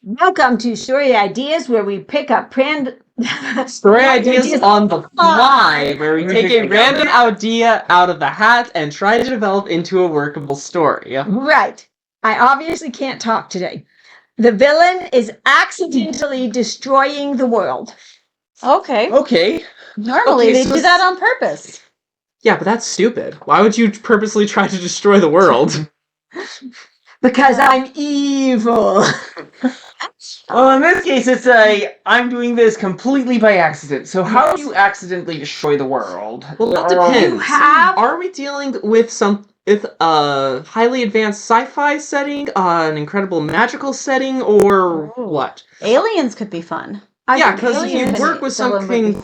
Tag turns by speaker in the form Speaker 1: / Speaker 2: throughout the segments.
Speaker 1: Welcome to Story Ideas, where we pick up
Speaker 2: Story ideas on the fly, where we take a random idea out of the hat and try to develop into a workable story.
Speaker 1: Right. I obviously can't talk today. The villain is accidentally destroying the world.
Speaker 3: Okay.
Speaker 2: Okay.
Speaker 3: Normally they do that on purpose.
Speaker 2: Yeah, but that's stupid. Why would you purposely try to destroy the world?
Speaker 1: Because I'm evil.
Speaker 4: Well, in this case, it's I'm doing this completely by accident. So how do you accidentally destroy the world?
Speaker 2: Well, that depends.
Speaker 1: You have...
Speaker 2: Are we dealing with a highly advanced sci-fi setting, an incredible magical setting, or what?
Speaker 3: Aliens could be fun.
Speaker 2: Yeah, because if you work with something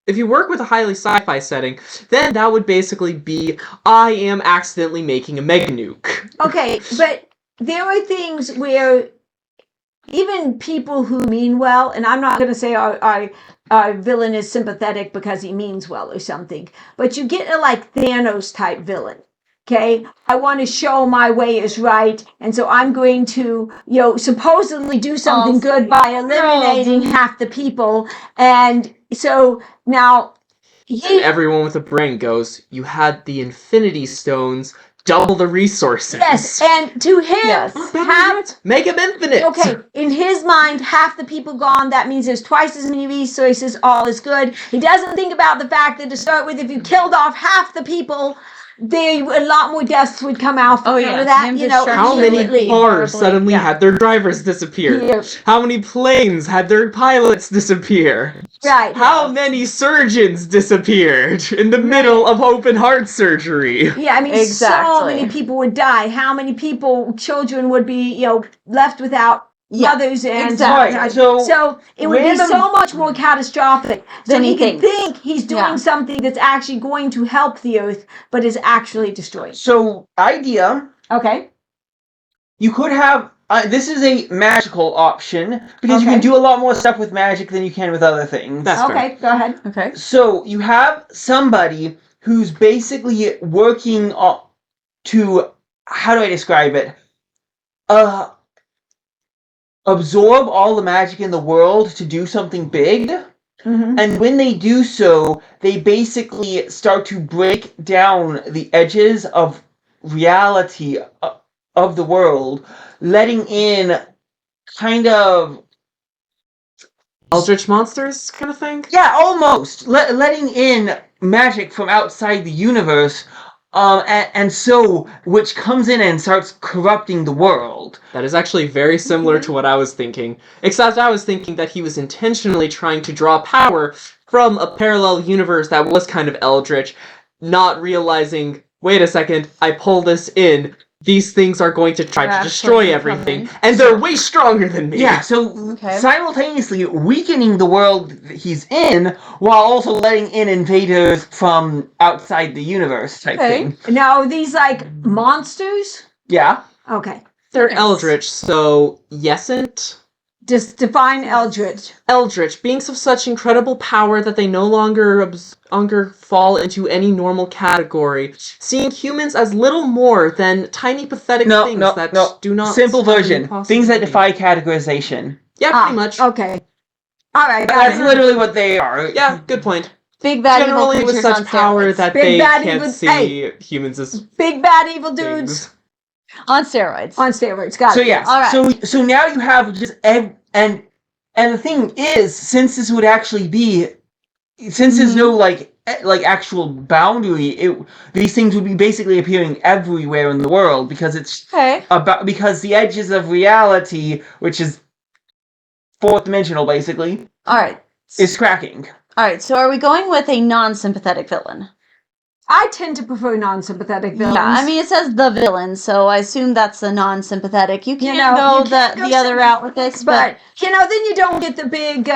Speaker 2: if you work with a highly sci-fi setting, then that would basically be, I am accidentally making a mega nuke.
Speaker 1: Okay, but there are things where even people who mean well, and I'm not going to say our villain is sympathetic because he means well or something, but you get a like Thanos type villain. Okay, I want to show my way is right, and so I'm going to, supposedly do something good by eliminating half the people, and so now
Speaker 2: everyone with a brain goes, you had the Infinity Stones, double the resources.
Speaker 1: Yes, and to him,
Speaker 2: make him infinite.
Speaker 1: Okay, in his mind, half the people gone. That means there's twice as many resources. All is good. He doesn't think about the fact that to start with, if you killed off half the people, a lot more deaths would come out from that.
Speaker 2: How many cars suddenly had their drivers disappear?
Speaker 1: Yeah.
Speaker 2: How many planes had their pilots disappear?
Speaker 1: Right.
Speaker 2: How many surgeons disappeared in the middle of open heart surgery?
Speaker 1: Yeah, I mean, so many people would die. How many children would be, left without mothers and so it would be so much more catastrophic. So he can think he's doing something that's actually going to help the earth, but is actually destroying.
Speaker 4: So, idea.
Speaker 1: Okay.
Speaker 4: You could have this is a magical option because you can do a lot more stuff with magic than you can with other things.
Speaker 2: That's fair.
Speaker 1: Go ahead.
Speaker 3: Okay.
Speaker 4: So you have somebody who's basically working to, how do I describe it? Absorb all the magic in the world to do something big.
Speaker 1: Mm-hmm.
Speaker 4: And when they do so, they basically start to break down the edges of reality of the world, letting in kind of
Speaker 2: Eldritch monsters kind of thing?
Speaker 4: Yeah, almost. Letting in magic from outside the universe, and so, which comes in and starts corrupting the world.
Speaker 2: That is actually very similar to what I was thinking, except I was thinking that he was intentionally trying to draw power from a parallel universe that was kind of eldritch, not realizing, wait a second, I pull this in, these things are going to try to destroy everything, and they're way stronger than me.
Speaker 4: Yeah, so simultaneously weakening the world he's in, while also letting in invaders from outside the universe type thing.
Speaker 1: Now, are these like monsters?
Speaker 4: Yeah.
Speaker 1: Okay.
Speaker 2: They're eldritch, so yesn't?
Speaker 1: Just define eldritch.
Speaker 2: Eldritch, beings of such incredible power that they no longer fall into any normal category, seeing humans as little more than tiny pathetic things that do not...
Speaker 4: Simple version. Things that defy categorization.
Speaker 2: Yeah, pretty much.
Speaker 1: Okay. Alright,
Speaker 4: that's literally what they are.
Speaker 2: Yeah, good point.
Speaker 3: Big bad
Speaker 2: Generally
Speaker 3: evil
Speaker 2: with such power that they can't see humans as
Speaker 1: big bad evil dudes.
Speaker 2: Things.
Speaker 3: On steroids.
Speaker 1: On steroids, got it.
Speaker 4: So yeah,
Speaker 3: Alright.
Speaker 4: So now you have just and the thing is, since this would actually be, since there's no like actual boundary, these things would be basically appearing everywhere in the world because it's because the edges of reality, which is fourth dimensional basically, is cracking.
Speaker 3: Alright, so are we going with a non-sympathetic villain?
Speaker 1: I tend to prefer non-sympathetic villains.
Speaker 3: Yeah, I mean, it says the villain, so I assume that's a non-sympathetic. You can't go the other route with this, but
Speaker 1: then you don't get the big,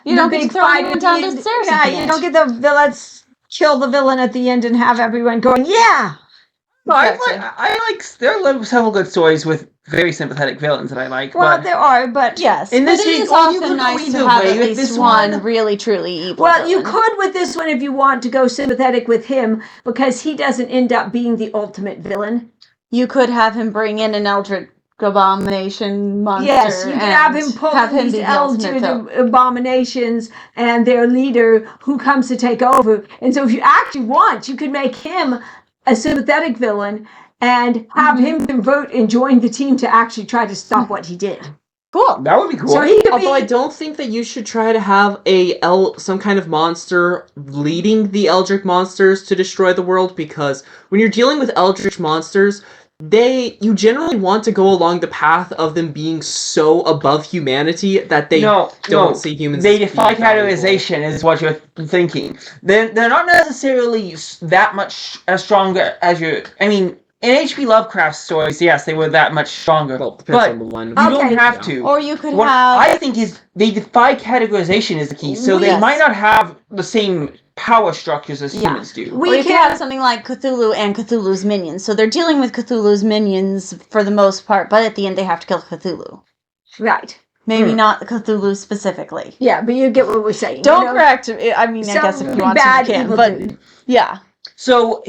Speaker 3: you don't get thrown down the stairs.
Speaker 1: Yeah, you don't get the let's kill the villain at the end and have everyone going, yeah.
Speaker 4: No, I like. There are several good stories with very sympathetic villains that I like.
Speaker 1: Well,
Speaker 4: but
Speaker 1: there are, but
Speaker 3: yes,
Speaker 4: in this case,
Speaker 3: it's often nice to have at least one really truly evil.
Speaker 1: Well, you could with this one if you want to go sympathetic with him because he doesn't end up being the ultimate villain.
Speaker 3: You could have him bring in an Eldritch Abomination monster.
Speaker 1: Yes, you can have him pull these Eldritch Abominations and their leader who comes to take over. And so if you actually want, you could make him a sympathetic villain and have him convert and join the team to actually try to stop what he did.
Speaker 3: Cool.
Speaker 4: That would be cool.
Speaker 1: So he could
Speaker 2: Although I don't think that you should try to have some kind of monster leading the Eldritch monsters to destroy the world, because when you're dealing with Eldritch monsters, you generally want to go along the path of them being so above humanity that they don't see humans.
Speaker 4: They defy categorization, is what you're thinking. They're not necessarily that much as stronger as your. I mean, in H.P. Lovecraft stories, yes, they were that much stronger.
Speaker 2: Well, depends on the one.
Speaker 4: You don't have to.
Speaker 3: Or you could
Speaker 4: what
Speaker 3: have.
Speaker 4: I think is they defy categorization is the key. So they might not have the same power structures as humans do.
Speaker 3: Or you could have something like Cthulhu and Cthulhu's minions. So they're dealing with Cthulhu's minions for the most part, but at the end they have to kill Cthulhu.
Speaker 1: Right.
Speaker 3: Maybe not Cthulhu specifically.
Speaker 1: Yeah, but you get what we're saying.
Speaker 3: Don't correct. I mean, I guess if you want to, you can. But yeah.
Speaker 4: So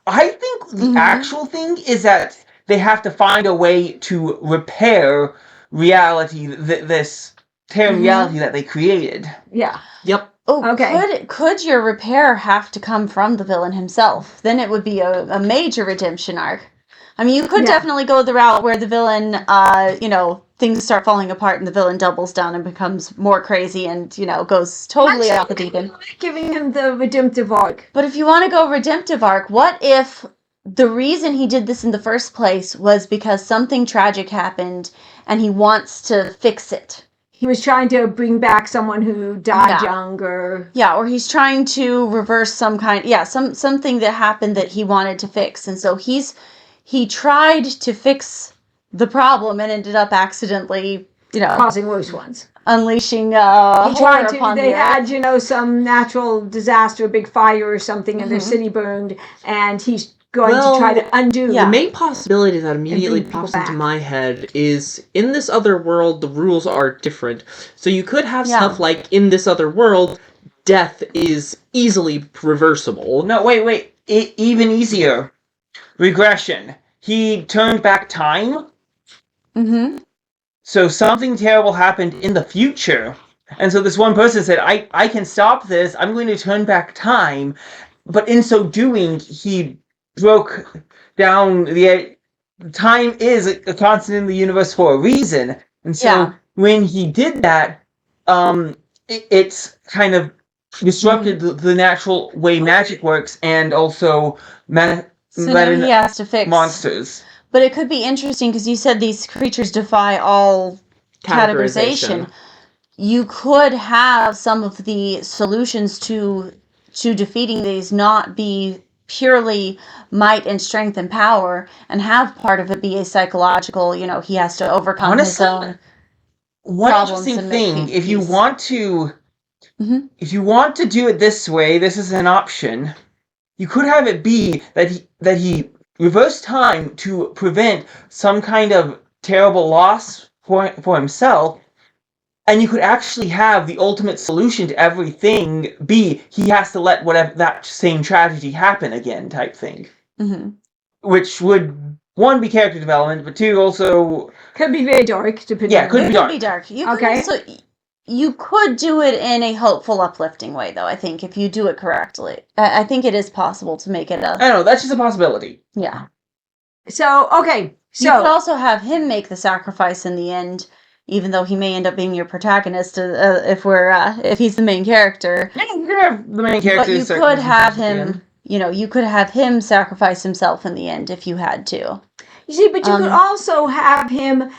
Speaker 4: I think the actual thing is that they have to find a way to repair reality, this tearing reality that they created.
Speaker 1: Yeah.
Speaker 2: Yep.
Speaker 3: Oh,
Speaker 1: okay.
Speaker 3: Could your repair have to come from the villain himself? Then it would be a major redemption arc. I mean, you could definitely go the route where the villain, things start falling apart and the villain doubles down and becomes more crazy and, goes totally off the deep end.
Speaker 1: Giving him the redemptive arc.
Speaker 3: But if you want to go redemptive arc, what if the reason he did this in the first place was because something tragic happened and he wants to fix it?
Speaker 1: He was trying to bring back someone who died young, or...
Speaker 3: Yeah, or he's trying to reverse something that happened that he wanted to fix. And so he tried to fix the problem and ended up accidentally,
Speaker 1: causing worse ones.
Speaker 3: Unleashing horror upon
Speaker 1: they
Speaker 3: the earth.
Speaker 1: had, some natural disaster, a big fire or something, and their city burned, and he's going to try to undo.
Speaker 2: The main possibility that immediately pops into my head is, in this other world, the rules are different. So you could have stuff like, in this other world, death is easily reversible.
Speaker 4: No, wait. Even easier. Regression. He turned back time. So something terrible happened in the future. And so this one person said, I can stop this. I'm going to turn back time. But in so doing, he broke down time is a constant in the universe for a reason. And so when he did that, it's kind of disrupted the natural way magic works, and also
Speaker 3: so now he has to fix
Speaker 4: monsters.
Speaker 3: But it could be interesting because you said these creatures defy all categorization. You could have some of the solutions to defeating these not be purely might and strength and power, and have part of it be a psychological, he has to overcome his own
Speaker 4: one
Speaker 3: problems.
Speaker 4: Interesting thing, if you want to do it this way, this is an option. You could have it be that he reversed time to prevent some kind of terrible loss for himself, and you could actually have the ultimate solution to everything be he has to let whatever that same tragedy happen again type thing. Which would, one, be character development, but two, also...
Speaker 1: Could be very dark, depending on...
Speaker 4: Yeah, could be dark.
Speaker 3: You could do it in a hopeful, uplifting way, though, I think, if you do it correctly. I think it is possible to make it
Speaker 4: I know, that's just a possibility.
Speaker 3: Yeah.
Speaker 1: So, okay.
Speaker 3: You could also have him make the sacrifice in the end, even though he may end up being your protagonist if he's the main character.
Speaker 4: Yeah, you could have the main character.
Speaker 3: But you could have him, you could have him sacrifice himself in the end if you had to.
Speaker 1: You see, but you could also have him,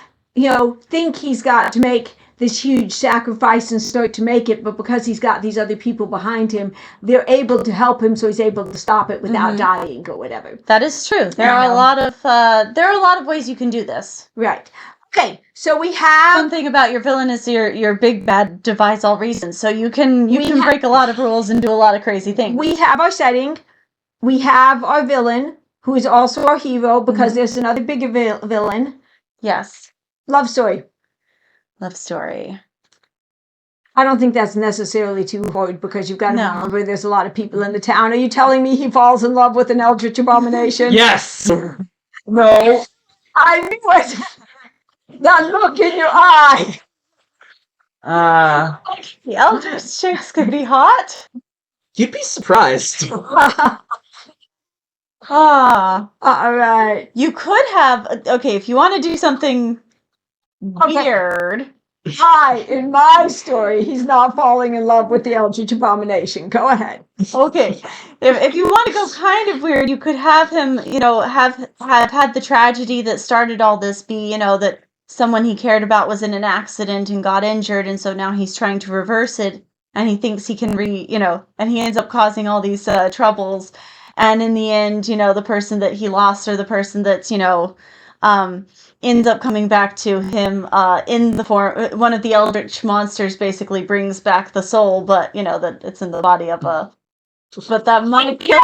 Speaker 1: think he's got to make this huge sacrifice and start to make it, but because he's got these other people behind him, they're able to help him, so he's able to stop it without dying or whatever.
Speaker 3: That is true. There are a lot of ways you can do this.
Speaker 1: Right. Okay, so we have...
Speaker 3: One thing about your villain is your big bad defies all reason, so you can break a lot of rules and do a lot of crazy things.
Speaker 1: We have our setting. We have our villain, who is also our hero, because there's another bigger villain.
Speaker 3: Yes.
Speaker 1: Love story.
Speaker 3: Love story.
Speaker 1: I don't think that's necessarily too hard, because you've got to remember there's a lot of people in the town. Are you telling me he falls in love with an Eldritch Abomination?
Speaker 2: Yes!
Speaker 4: No.
Speaker 1: I knew it. That look in your eye.
Speaker 3: The Eldritch chick's gonna be hot.
Speaker 2: You'd be surprised.
Speaker 3: Ah.
Speaker 1: All right.
Speaker 3: You could have, okay, if you want to do something weird.
Speaker 1: Hi, in my story, he's not falling in love with the Eldritch Abomination. Go ahead.
Speaker 3: Okay, if you want to go kind of weird, you could have him, have had the tragedy that started all this be, that someone he cared about was in an accident and got injured, and so now he's trying to reverse it, and he thinks he can and he ends up causing all these troubles, and in the end, the person that he lost or the person that's, ends up coming back to him in the form, one of the eldritch monsters basically brings back the soul, but that it's in the body of a. But that might
Speaker 1: Here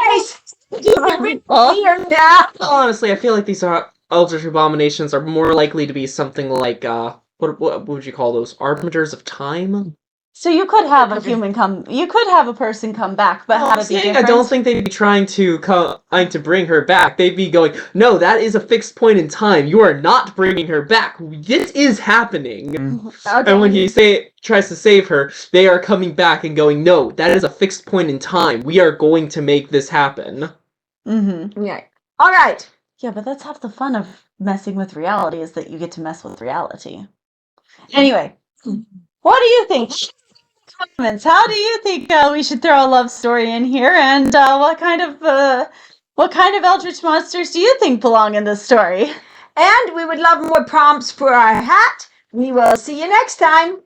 Speaker 1: now.
Speaker 2: Honestly, I feel like these Eldritch Abominations are more likely to be something like, what would you call those? Arbiters of Time?
Speaker 3: So you could have you could have a person come back, but have it be different.
Speaker 2: I don't think they'd be trying to bring her back. They'd be going, no, that is a fixed point in time. You are not bringing her back. This is happening.
Speaker 1: Okay.
Speaker 2: And when he tries to save her, they are coming back and going, no, that is a fixed point in time. We are going to make this happen.
Speaker 3: Mm-hmm.
Speaker 1: Yeah. All right.
Speaker 3: Yeah, but that's half the fun of messing with reality, is that you get to mess with reality. Anyway, what do you think? Comments. How do you think we should throw a love story in here? And what kind of eldritch monsters do you think belong in this story?
Speaker 1: And we would love more prompts for our hat. We will see you next time.